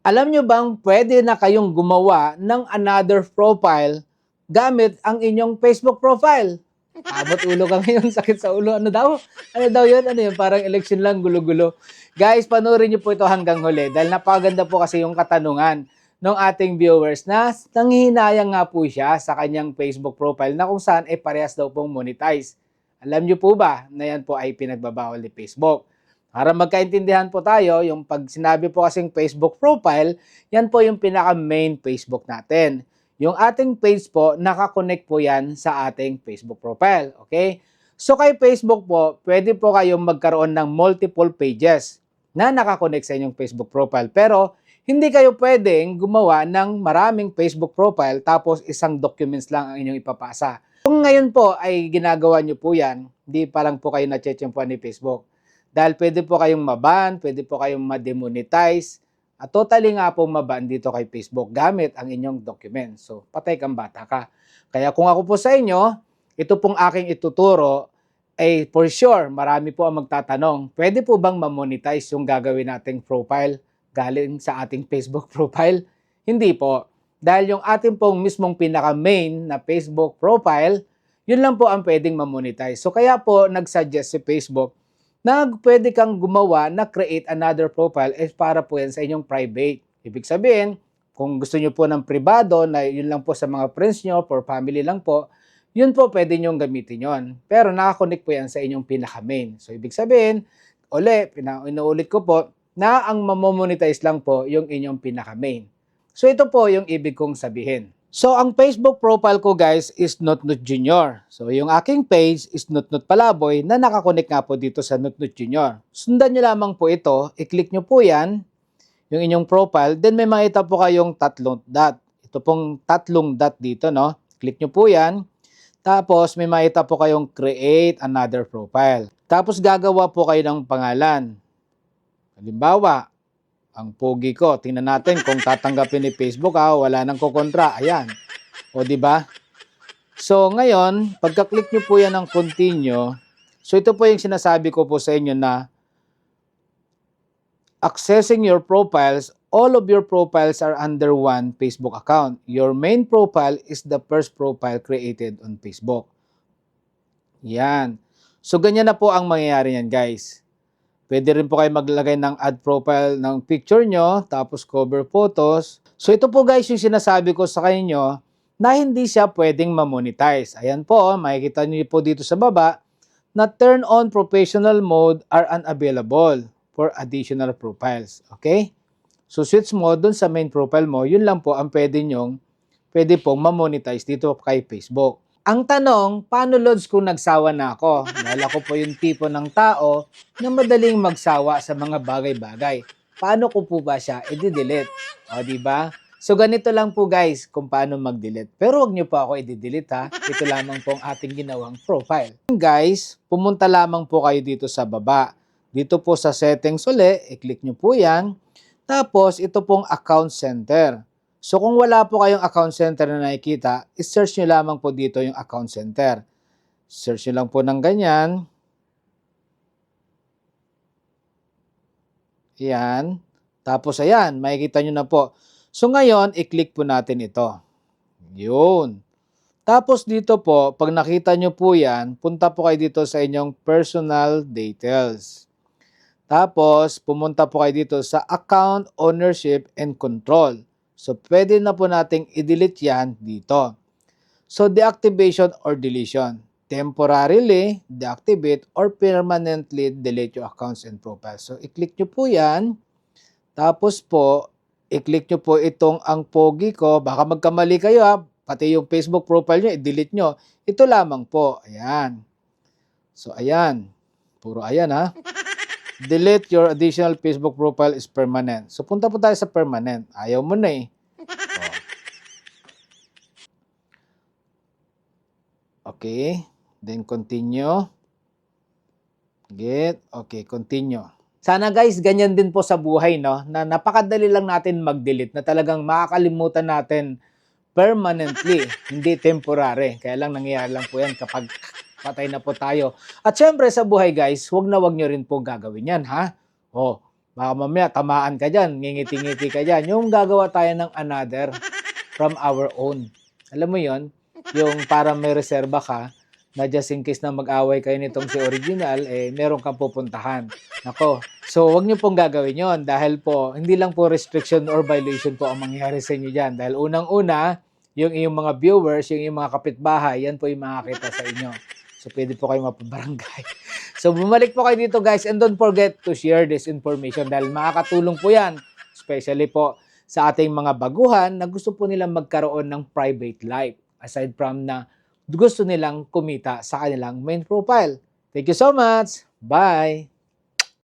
Alam nyo bang pwede na kayong gumawa ng another profile gamit ang inyong Facebook profile? Abot ulo ka ngayon, sakit sa ulo. Ano daw? Ano daw yun? Ano yun? Parang election lang, gulo-gulo. Guys, panoorin nyo po ito hanggang huli dahil napakaganda po kasi yung katanungan ng ating viewers na nanghihinayang nga po siya sa kanyang Facebook profile na kung saan ay parehas daw pong monetize. Alam nyo po ba na yan po ay pinagbabawal ni Facebook? Para magkaintindihan po tayo, yung pag sinabi po kasing Facebook profile, yan po yung pinaka-main Facebook natin. Yung ating page po, nakakonect po yan sa ating Facebook profile. Okay? So kay Facebook po, pwede po kayong magkaroon ng multiple pages na nakakonect sa inyong Facebook profile. Pero hindi kayo pwedeng gumawa ng maraming Facebook profile tapos isang documents lang ang inyong ipapasa. Kung ngayon po ay ginagawa nyo po yan, hindi pa lang po kayo na-chechampuan ni Facebook. Dahil pwede po kayong maban, pwede po kayong ma-demonetize, at totally nga po maban dito kay Facebook gamit ang inyong document. So, patay kang bata ka. Kaya kung ako po sa inyo, ito pong aking ituturo, ay for sure, marami po ang magtatanong, pwede po bang ma-monetize yung gagawin nating profile galing sa ating Facebook profile? Hindi po. Dahil yung ating pong mismong pinaka-main na Facebook profile, yun lang po ang pwedeng ma-monetize. So, kaya po nag-suggest si Facebook na pwede kang gumawa na create another profile is para po yan sa inyong private. Ibig sabihin, kung gusto nyo po ng privado na yun lang po sa mga friends nyo, for family lang po, yun po pwede nyong gamitin yon. Pero nakakonect po yan sa inyong pinaka-main. So, ibig sabihin, inuulit ko po, na ang mamomonetize lang po yung inyong pinaka-main. So, ito po yung ibig kong sabihin. So, ang Facebook profile ko guys is Nutnut Junior. So, yung aking page is Nutnut Palaboy na nakakonect nga po dito sa Nutnut Junior. Sundan nyo lamang po ito, i-click nyo po yan, yung inyong profile, then may makita po kayong tatlong dot. Ito pong tatlong dot dito, no? Click nyo po yan. Tapos, may makita po kayong create another profile. Tapos, gagawa po kayo ng pangalan. Halimbawa, ang pogi ko. Tingnan natin kung tatanggapin ni Facebook, wala nang kukontra. Ayan. O, di ba? So, ngayon, pagka-click nyo po yan ng continue, so ito po yung sinasabi ko po sa inyo na accessing your profiles, all of your profiles are under one Facebook account. Your main profile is the first profile created on Facebook. Yan. So, ganyan na po ang mangyayari yan, guys. Pwede rin po kayo maglagay ng add profile ng picture nyo, tapos cover photos. So ito po guys yung sinasabi ko sa kanyo na hindi siya pwedeng ma-monetize. Ayan po, makikita nyo po dito sa baba na turn on professional mode are unavailable for additional profiles. Okay? So switch mo dun sa main profile mo, yun lang po ang pwede pong ma-monetize dito kay Facebook. Ang tanong, paano Lods kung nagsawa na ako? Dahil ako po yung tipo ng tao na madaling magsawa sa mga bagay-bagay. Paano ko po ba siya i-delete? O, diba? So, ganito lang po guys kung paano mag-delete. Pero wag nyo po ako i-delete ha. Ito lamang po ang ating ginawang profile. Guys, pumunta lamang po kayo dito sa baba. Dito po sa settings uli, i-click nyo po yan. Tapos, ito pong account center. So kung wala po kayong account center na nakikita, i-search nyo lamang po dito yung account center. Search nyo lang po ng ganyan. Ayan. Tapos ayan, makikita nyo na po. So ngayon, i-click po natin ito. Yun. Tapos dito po, pag nakita nyo po yan, punta po kayo dito sa inyong personal details. Tapos, pumunta po kayo dito sa account ownership and control. So, pwede na po nating i-delete yan dito. So, deactivation or deletion. Temporarily deactivate or permanently delete your accounts and profiles. So, i-click nyo po yan. Tapos po, i-click nyo po itong ang pogi ko. Baka magkamali kayo pati yung Facebook profile nyo, i-delete nyo. Ito lamang po. Ayan. So, ayan. Puro ayan Delete your additional Facebook profile is permanent. So, punta po tayo sa permanent. Ayaw mo na eh. Okay. Then, continue. Okay, continue. Sana guys, ganyan din po sa buhay, no? Na napakadali lang natin mag-delete na talagang makakalimutan natin permanently, hindi temporary. Kaya lang nangyayari lang po yan kapag patay na po tayo. At syempre sa buhay guys, wag na wag nyo rin po gagawin yan, ha? Baka mamaya tamaan ka dyan, ngingiti-ngiti ka dyan. Yung gagawa tayo ng another from our own. Alam mo yon, yung para may reserba ka, na just in case na mag-away kayo nitong si original, meron kang pupuntahan. Nako, so wag niyo pong gagawin yon dahil po, hindi lang po restriction or violation po ang mangyayari sa inyo dyan. Dahil unang-una, yung iyong mga viewers, yung iyong mga kapitbahay, yan po yung makakita sa inyo. So, pwede po kayo mapabarangay. So, bumalik po kayo dito guys and don't forget to share this information dahil makakatulong po yan, especially po sa ating mga baguhan na gusto po nilang magkaroon ng private life aside from na gusto nilang kumita sa kanilang main profile. Thank you so much. Bye!